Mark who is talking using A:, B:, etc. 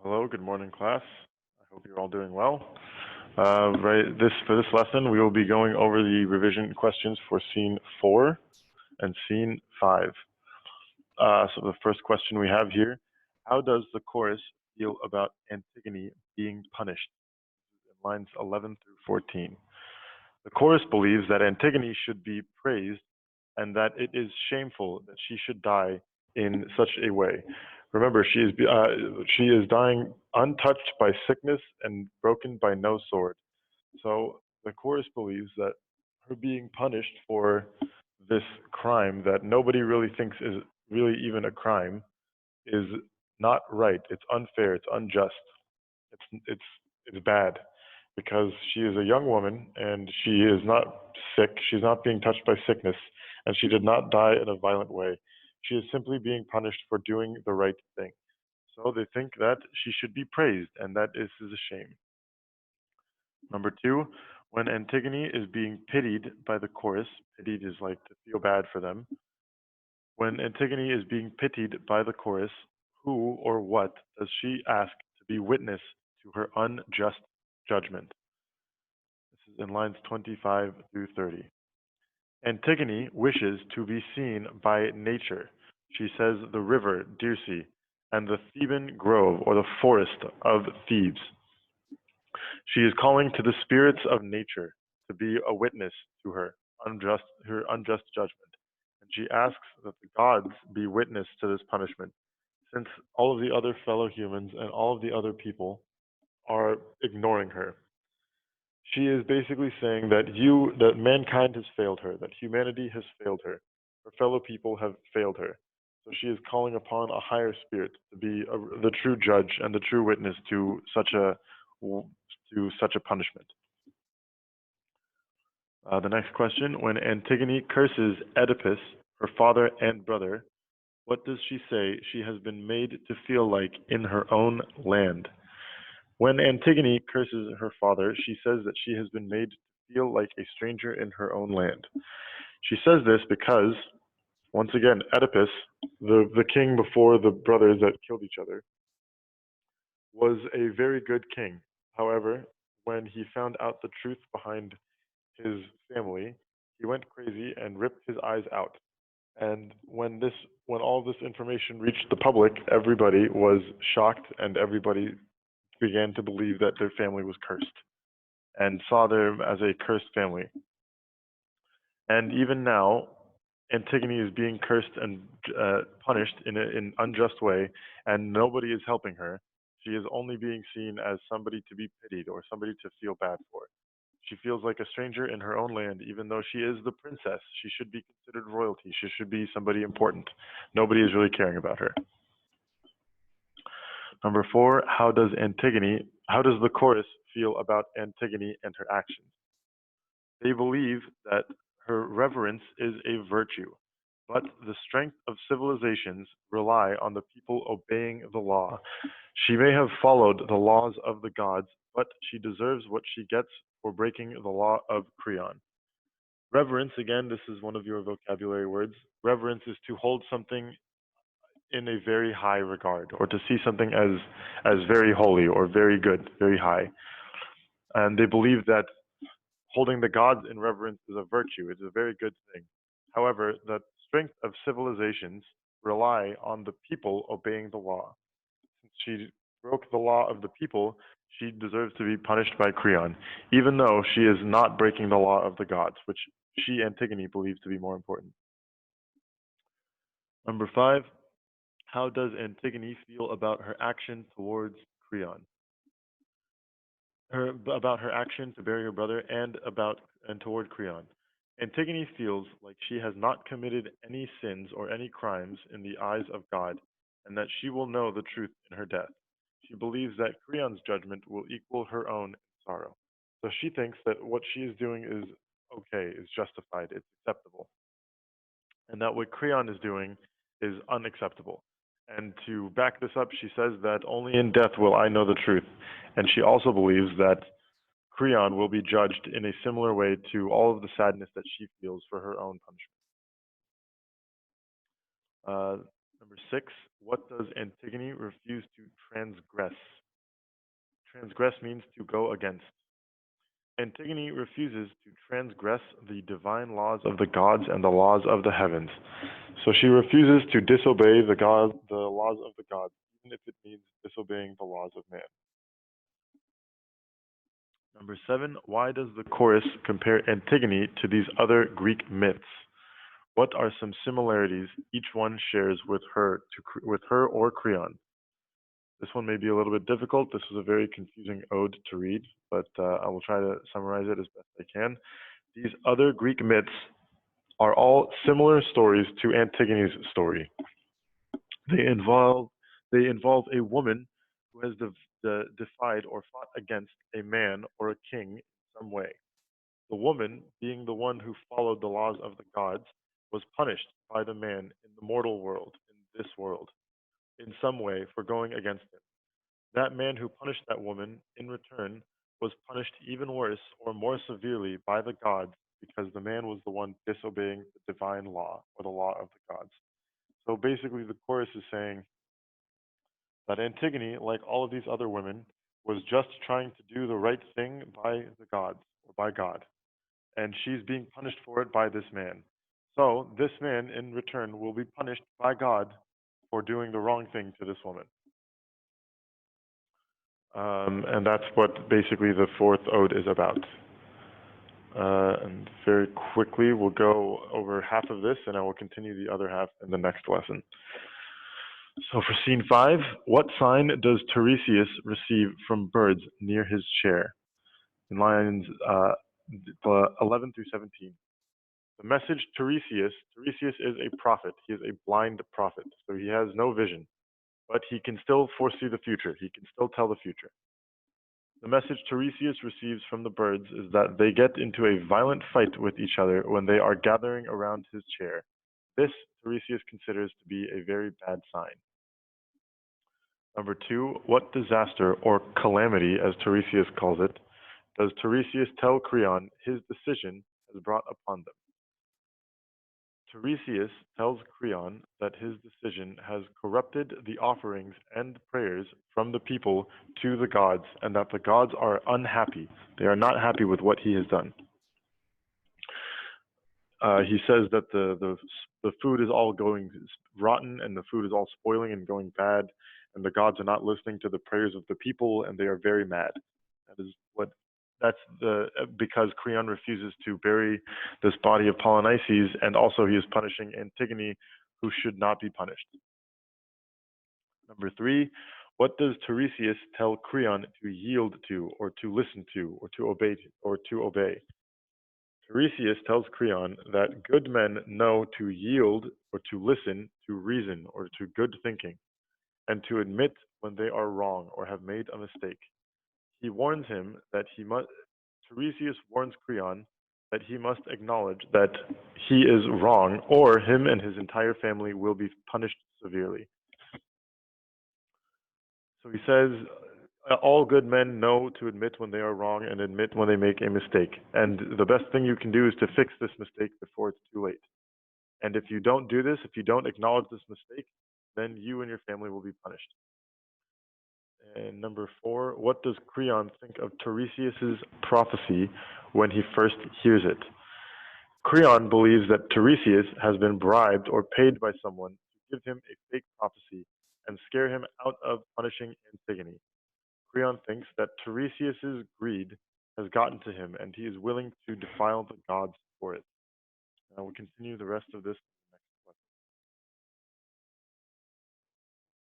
A: Hello, good morning, class. I hope you're all doing well. For this lesson, we will be going over the revision questions for scene 4 and scene 5. So the first question we have here: how does the chorus feel about Antigone being punished? In lines 11 through 14. The chorus believes that Antigone should be praised and that it is shameful that she should die in such a way. Remember, she is dying untouched by sickness and broken by no sword. So the chorus believes that her being punished for this crime that nobody really thinks is really even a crime is not right. It's unfair. It's unjust. It's bad because she is a young woman and she is not sick. She's not being touched by sickness, and she did not die in a violent way. She is simply being punished for doing the right thing. So they think that she should be praised, and that is a shame. Number two, when Antigone is being pitied by the chorus, pitied is like to feel bad for them. When Antigone is being pitied by the chorus, who or what does she ask to be witness to her unjust judgment? This is in lines 25 through 30. Antigone wishes to be seen by nature. She says the river Dirce and the Theban grove or the forest of Thebes. She is calling to the spirits of nature to be a witness to her unjust judgment, and she asks that the gods be witness to this punishment, since all of the other fellow humans and all of the other people are ignoring her. She is basically saying that mankind has failed her, that humanity has failed her, her fellow people have failed her. So she is calling upon a higher spirit to be the true judge and the true witness to such a punishment. The next question: when Antigone curses Oedipus, her father and brother, what does she say she has been made to feel like in her own land? When Antigone curses her father, she says that she has been made to feel like a stranger in her own land. She says this because, once again, Oedipus, the king before the brothers that killed each other, was a very good king. However, when he found out the truth behind his family, he went crazy and ripped his eyes out. And when all this information reached the public, everybody was shocked and everybody began to believe that their family was cursed and saw them as a cursed family. And even now, Antigone is being cursed and punished in an unjust way, and nobody is helping her. She is only being seen as somebody to be pitied or somebody to feel bad for. She feels like a stranger in her own land, even though she is the princess. She should be considered royalty. She should be somebody important. Nobody is really caring about her. Number four, how does the chorus feel about Antigone and her actions? They believe that her reverence is a virtue, but the strength of civilizations rely on the people obeying the law. She may have followed the laws of the gods, but she deserves what she gets for breaking the law of Creon. Reverence, again, this is one of your vocabulary words. Reverence is to hold something in a very high regard, or to see something as very holy or very good, very high. And they believe that holding the gods in reverence is a virtue. It's a very good thing. However, the strength of civilizations rely on the people obeying the law. Since she broke the law of the people, she deserves to be punished by Creon, even though she is not breaking the law of the gods, which she, Antigone, believes to be more important. Number five, how does Antigone feel about her action towards Creon? About her action to bury her brother and toward Creon. Antigone feels like she has not committed any sins or any crimes in the eyes of God, and that she will know the truth in her death. She believes that Creon's judgment will equal her own in sorrow. So she thinks that what she is doing is okay, is justified, it's acceptable, and that what Creon is doing is unacceptable. And to back this up, she says that only in death will I know the truth. And she also believes that Creon will be judged in a similar way to all of the sadness that she feels for her own punishment. Number 6, what does Antigone refuse to transgress? Transgress means to go against. Antigone refuses to transgress the divine laws of the gods and the laws of the heavens. So she refuses to disobey the laws of the gods, even if it means disobeying the laws of man. Number 7, why does the chorus compare Antigone to these other Greek myths? What are some similarities each one shares with her or Creon? This one may be a little bit difficult. This was a very confusing ode to read, but I will try to summarize it as best I can. These other Greek myths are all similar stories to Antigone's story. They involve a woman who has defied or fought against a man or a king in some way. The woman, being the one who followed the laws of the gods, was punished by the man in the mortal world, in this world, in some way for going against him. That man who punished that woman, in return, was punished even worse or more severely by the gods because the man was the one disobeying the divine law or the law of the gods. So basically, the chorus is saying that Antigone, like all of these other women, was just trying to do the right thing by the gods or by God, and she's being punished for it by this man. So this man, in return, will be punished by God for doing the wrong thing to this woman. And that's what basically the fourth ode is about. And very quickly, we'll go over half of this, and I will continue the other half in the next lesson. So for scene 5, what sign does Tiresias receive from birds near his chair? In lines 11 through 17. The message Tiresias is a prophet. He is a blind prophet, so he has no vision, but he can still foresee the future. He can still tell the future. The message Tiresias receives from the birds is that they get into a violent fight with each other when they are gathering around his chair. This Tiresias considers to be a very bad sign. Number 2, what disaster or calamity, as Tiresias calls it, does Tiresias tell Creon his decision has brought upon them? Tiresias tells Creon that his decision has corrupted the offerings and prayers from the people to the gods, and that the gods are unhappy. They are not happy with what he has done. He says that the food is all going rotten, and the food is all spoiling and going bad, and the gods are not listening to the prayers of the people, and they are very mad. Because Creon refuses to bury this body of Polynices, and also he is punishing Antigone, who should not be punished. Number 3, what does Tiresias tell Creon to yield to, or to listen to, or to obey? Tiresias tells Creon that good men know to yield or to listen to reason or to good thinking, and to admit when they are wrong or have made a mistake. He warns him that Tiresias warns Creon that he must acknowledge that he is wrong, or him and his entire family will be punished severely. So he says, all good men know to admit when they are wrong and admit when they make a mistake. And the best thing you can do is to fix this mistake before it's too late. And if you don't do this, if you don't acknowledge this mistake, then you and your family will be punished. And number 4, what does Creon think of Tiresias' prophecy when he first hears it? Creon believes that Tiresias has been bribed or paid by someone to give him a fake prophecy and scare him out of punishing Antigone. Creon thinks that Tiresias' greed has gotten to him, and he is willing to defile the gods for it. I will continue the rest of this